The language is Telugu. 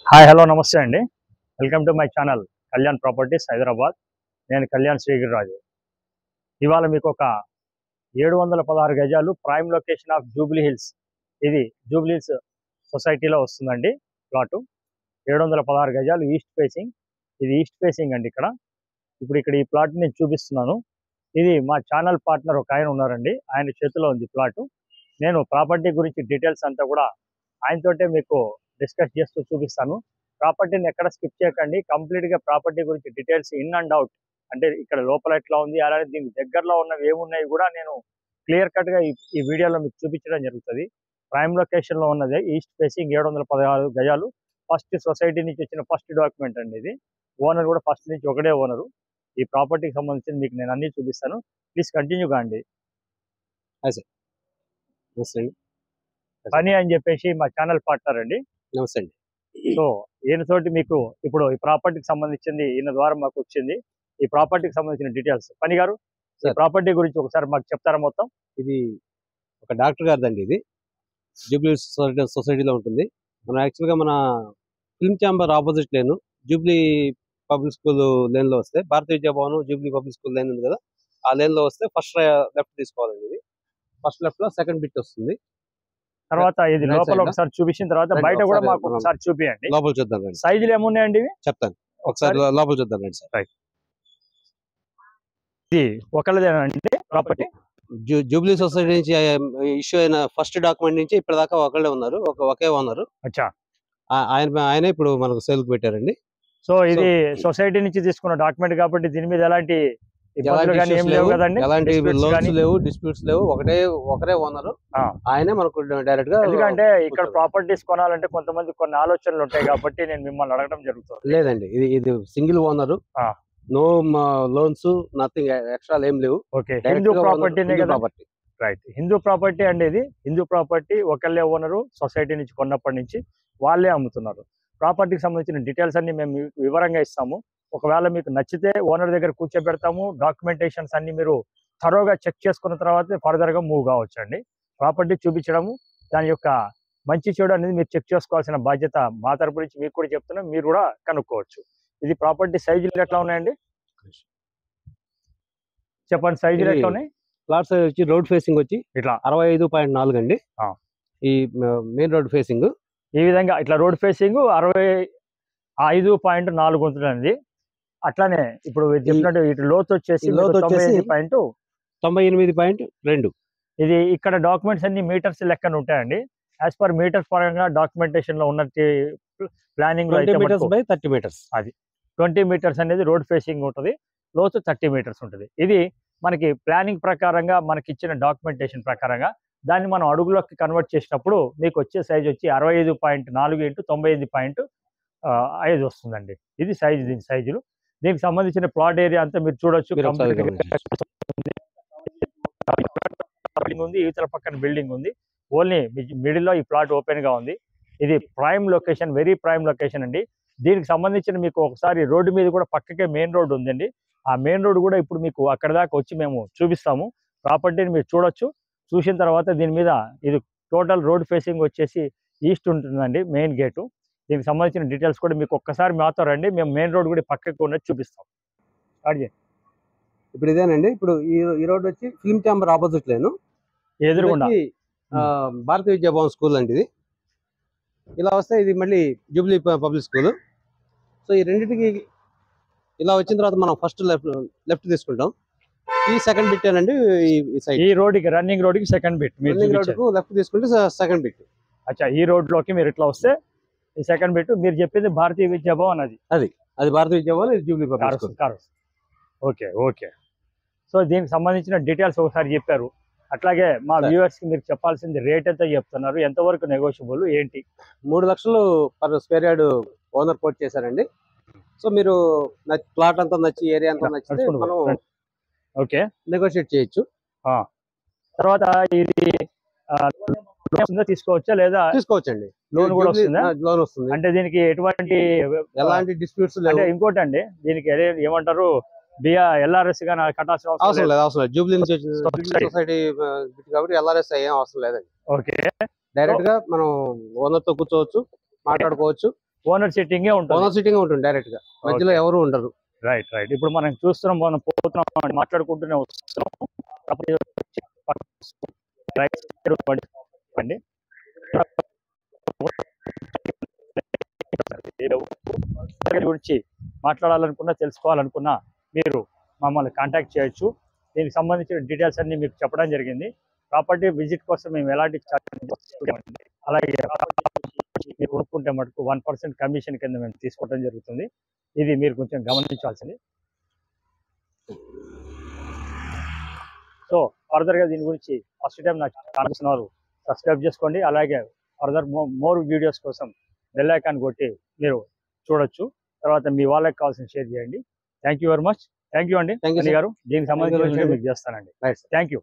హాయ్ హలో నమస్తే అండి. Welcome to my channel Kalyan properties Hyderabad. నేను కళ్యాణ్ శ్రీగిరిరాజు. ఇవాళ మీకు ఒక 716 గజాలు prime location of Jubilee hills, ఇది జూబ్లీ హిల్స్ సొసైటీలో వస్తుందండి. ప్లాటు 716 గజాలు ఈస్ట్ ఫేసింగ్. ఇది ఈస్ట్ ఫేసింగ్ అండి. ఇప్పుడు ఈ ప్లాట్ నేను చూపిస్తున్నాను. ఇది మా ఛానల్ పార్ట్నర్ ఒక ఆయన ఉన్నారండి, ఆయన చేతిలో ఉంది ప్లాటు. నేను ప్రాపర్టీ గురించి డీటెయిల్స్ అంతా కూడా ఆయనతోటే మీకు డిస్కస్ చేస్తూ చూపిస్తాను. ప్రాపర్టీని ఎక్కడ స్కిప్ చేయకండి. కంప్లీట్గా ప్రాపర్టీ గురించి డీటెయిల్స్ ఇన్ అండ్ అవుట్, అంటే ఇక్కడ లోపల ఎట్లా ఉంది, అలాగే దీనికి దగ్గరలో ఉన్నవి ఏమున్నాయి కూడా నేను క్లియర్ కట్గా ఈ వీడియోలో మీకు చూపించడం జరుగుతుంది. ప్రైమ్ లొకేషన్లో ఉన్నది, ఈస్ట్ ఫేసింగ్ 716 గజాలు. ఫస్ట్ సొసైటీ నుంచి వచ్చిన ఫస్ట్ డాక్యుమెంట్ అండి ఇది. ఓనర్ కూడా ఫస్ట్ నుంచి ఒకటే ఓనరు. ఈ ప్రాపర్టీకి సంబంధించి మీకు నేను అన్ని చూపిస్తాను. ప్లీజ్ కంటిన్యూ కాండి. పని అని చెప్పేసి మా ఛానల్ పార్ట్నర్ అండి. నమస్తే అండి. సో ఈయనతోటి మీకు ఇప్పుడు ఈ ప్రాపర్టీకి సంబంధించింది ఈయన ద్వారా మాకు వచ్చింది. ఈ ప్రాపర్టీకి సంబంధించిన డీటెయిల్స్ పని గారు, ఈ ప్రాపర్టీ గురించి ఒకసారి మాకు చెప్తారా మొత్తం? ఇది ఒక డాక్టర్ గారిదండి. ఇది జూబ్లీ సొసైటీలో ఉంటుంది. మనం యాక్చువల్గా మన film chamber opposite lane, Jubilee public school lane లో వస్తే, Bharatiya Vidyabhavan Jubilee public school lane ఉంది కదా, ఆ లేన్ లో వస్తే ఫస్ట్ లెఫ్ట్ తీసుకోవాలండి. ఇది ఫస్ట్ లెఫ్ట్ లో సెకండ్ బిట్ వస్తుంది. తర్వాత ఇది లోపల ఒకసారి చూపించిన తర్వాత బయట కూడా మాకు ఒకసారి చూపియండి. లోపల చూద్దాం రండి. సైజులు ఏమున్నాయండి ఇవి చెప్తాను, ఒకసారి లోపల చూద్దాం రండి సార్. ఇది ఒకళ్ళదేనండి ప్రాపర్టీ? జూబ్లీ సొసైటీ నుంచి ఇష్యూ అయిన ఫస్ట్ డాక్యుమెంట్ నుంచి ఇప్పటిదాకా ఒకళ్ళే ఉన్నారు, ఒకే ఉన్నారు. అచ్చా, ఆయనే ఇప్పుడు మనకు సేల్ కు పెట్టారండి. సో ఇది సొసైటీ నుంచి తీసుకున్న డాక్యుమెంట్ కాబట్టి దీని మీద ఎలాంటి ఎలాంటి లోన్స్ లేవు, డిస్ప్యూట్స్ లేవు. ఒకరే ఓనర్, ఆయనే మనకు డైరెక్ట్ గా. ఎందుకంటే ఇక్కడ ప్రాపర్టీస్ కొనాలంటే కొంతమంది కొన్ని ఆలోచనలు ఉంటాయి కాబట్టి నేను మిమ్మల్ని అడగడం జరుగుతుంది. లేదండి, ఇది single owner, no loans, nothing extra ఏం లేవు. ఓకే, హిందూ ప్రాపర్టీనే కదా. రైట్, హిందూ ప్రాపర్టీ అండి ఇది. హిందూ ప్రాపర్టీ, ఒకళ్ళే ఓనరు, సొసైటీ నుంచి కొన్నప్పటి నుంచి వాళ్ళే అమ్ముతున్నారు. ప్రాపర్టీకి సంబంధించిన డీటెయిల్స్ అన్ని మేము వివరంగా ఇస్తాము. ఒకవేళ మీకు నచ్చితే ఓనర్ దగ్గర కూర్చోబెడతాము. డాక్యుమెంటేషన్స్ అన్ని మీరు థరోగా చెక్ చేసుకున్న తర్వాత ఫర్దర్గా మూవ్ కావచ్చు అండి. ప్రాపర్టీ చూపించడము, దాని యొక్క మంచి చెడు అనేది మీరు చెక్ చేసుకోవాల్సిన బాధ్యత మా తరపు నుంచి మీకు కూడా చెప్తున్నాం, మీరు కూడా కనుక్కోవచ్చు. ఇది ప్రాపర్టీ సైజులు ఎట్లా ఉన్నాయండి చెప్పండి, సైజులు ఎట్లా ఉన్నాయి? ప్లాట్ సైజ్ వచ్చి రోడ్ ఫేసింగ్ వచ్చి ఇట్లా 65.4 అండి. ఈ మెయిన్ రోడ్ ఫేసింగ్ ఈ విధంగా ఇట్లా రోడ్ ఫేసింగ్ 65.4 ఉంటుంది. అట్లానే ఇప్పుడు చెప్పినట్టు ఇటు లోతు వచ్చేసి 98.2. ఇది ఇక్కడ డాక్యుమెంట్స్ అన్ని మీటర్స్ లెక్కన ఉంటాయండి. యాజ్ పర్ మీటర్స్ పరంగా డాక్యుమెంటేషన్ లో ఉన్నట్టు ప్లానింగ్ లో 20 meters by 30 meters. అది 20 మీటర్స్ అనేది రోడ్ ఫేసింగ్ ఉంటుంది, లోతు 30 మీటర్స్ ఉంటుంది. ఇది మనకి ప్లానింగ్ ప్రకారంగా మనకి ఇచ్చిన డాక్యుమెంటేషన్ ప్రకారంగా దాన్ని మనం అడుగులోకి కన్వర్ట్ చేసినప్పుడు మీకు వచ్చే సైజ్ వచ్చి 65.4 × 98.5 వస్తుందండి. ఇది సైజు, దీని సైజులు. దీనికి సంబంధించిన ప్లాట్ ఏరియా అంతా మీరు చూడొచ్చు. ఉంది, ఇవతల పక్కన బిల్డింగ్ ఉంది. ఓన్లీ మిడిల్ లో ఈ ప్లాట్ ఓపెన్ గా ఉంది. ఇది prime location, very prime location అండి. దీనికి సంబంధించిన మీకు ఒకసారి రోడ్డు మీద కూడా పక్కకే మెయిన్ రోడ్ ఉందండి. ఆ మెయిన్ రోడ్ కూడా ఇప్పుడు మీకు అక్కడ దాకా వచ్చి మేము చూపిస్తాము. ప్రాపర్టీని మీరు చూడొచ్చు. చూసిన తర్వాత దీని మీద ఇది టోటల్ రోడ్ ఫేసింగ్ వచ్చేసి ఈస్ట్ ఉంటుందండి, మెయిన్ గేటు. దీనికి సంబంధించిన డీటెయిల్స్ కూడా మీకు ఒక్కసారి మాతో రండి, మేము మెయిన్ రోడ్ కూడా పక్కకు ఉన్నది చూపిస్తాం. ఇప్పుడు ఇదేనండి. ఇప్పుడు ఈ రోడ్ వచ్చి ఫిల్మ్ ఛాంబర్ ఆపోజిట్ లేను, ఎదురుగుండా భారతీయ విద్యాభవన్ స్కూల్ అండి. ఇది ఇలా వస్తే ఇది మళ్ళీ జూబ్లీ పబ్లిక్ స్కూల్. సో ఈ రెండింటికి ఇలా వచ్చిన తర్వాత మనం ఫస్ట్ లెఫ్ట్ తీసుకుంటాం. ఈ సెకండ్ బిట్ అండి, ఈ రోడ్కి రన్నింగ్ రోడ్కి సెకండ్ బిట్. లెఫ్ట్ తీసుకుంటే సెకండ్ బిట్. అచ్చా, ఈ రోడ్ లోకి మీరు ఇట్లా వస్తే ఈ సెకండ్ బిట్. మీరు చెప్పింది భారతీయ విద్యాభవన్, అది భారతీయ విద్యాభవన్, ఇది Jubilee public school. Okay okay. So దీనికి సంబంధించిన డీటెయిల్స్ ఒకసారి చెప్పారు. అట్లాగే మా వ్యూవర్స్ కి మీరు చెప్పాల్సింది రేట్ ఎంత చెప్తున్నారు, ఎంతవరకు నెగోషియబుల్ ఏంటి? 3 లక్షలు per square yard owner coat చేశారండి. సో మీరు ప్లాట్ అంతా నచ్చి, ఏరియా అంతా నచ్చితే మనం ఓకే నెగోషియేట్ చేయొచ్చు. తర్వాత ఇది తీసుకోవచ్చా లేదా? తీసుకోవచ్చండి, లోన్ కూడా వస్తుందా? లోన్ వస్తుంది. అంటే దీనికి ఎలాంటి డిస్ప్యూట్స్ లేవు. ఇంకోటి అండి, దీనికి ఏమంటారు, ఎల్ఆర్ఎస్ గా కట్టాల్సిన అవసరం లేదు. జూబ్లీ నుంచి సొసైటీ కాబట్టి ఎల్ఆర్ఎస్ ఏం అవసరం లేదండి. ఓకే, డైరెక్ట్ గా మనం ఓనర్ తో కూర్చోవచ్చు, మాట్లాడుకోవచ్చు. ఓనర్ సిట్టింగే ఉంటుంది. ఓనర్ సిట్టింగ్ ఉంటుంది డైరెక్ట్ గా, మధ్యలో ఎవరు ఉండరు. Right right. ఇప్పుడు మనం చూస్తున్నాం, మనం పోతున్నాం, మాట్లాడుకుంటూనే వస్తున్నాం. గురించి మాట్లాడాలనుకున్నా, తెలుసుకోవాలనుకున్నా మీరు మమ్మల్ని కాంటాక్ట్ చేయొచ్చు. దీనికి సంబంధించిన డీటెయిల్స్ అన్ని మీకు చెప్పడం జరిగింది. ప్రాపర్టీ విజిట్ కోసం మేము ఎలాంటి అలాగే మీరు కొనుక్కుంటే మటుకు 1% కమిషన్ కింద మేము తీసుకోవడం జరుగుతుంది. ఇది మీరు కొంచెం గమనించాల్సింది. సో ఫర్దర్గా దీని గురించి ఫస్ట్ టైం నాకు ఛానల్ సబ్స్క్రైబ్ చేసుకోండి. అలాగే ఫర్దర్ మోర్ వీడియోస్ కోసం బెల్ ఐకాన్ కొట్టి మీరు చూడొచ్చు. తర్వాత మీ వాళ్ళకి కావాల్సిన షేర్ చేయండి. Thank you very much. Thank you అండి గారు. దీనికి సంబంధించిన మీకు చేస్తానండి. Thank you.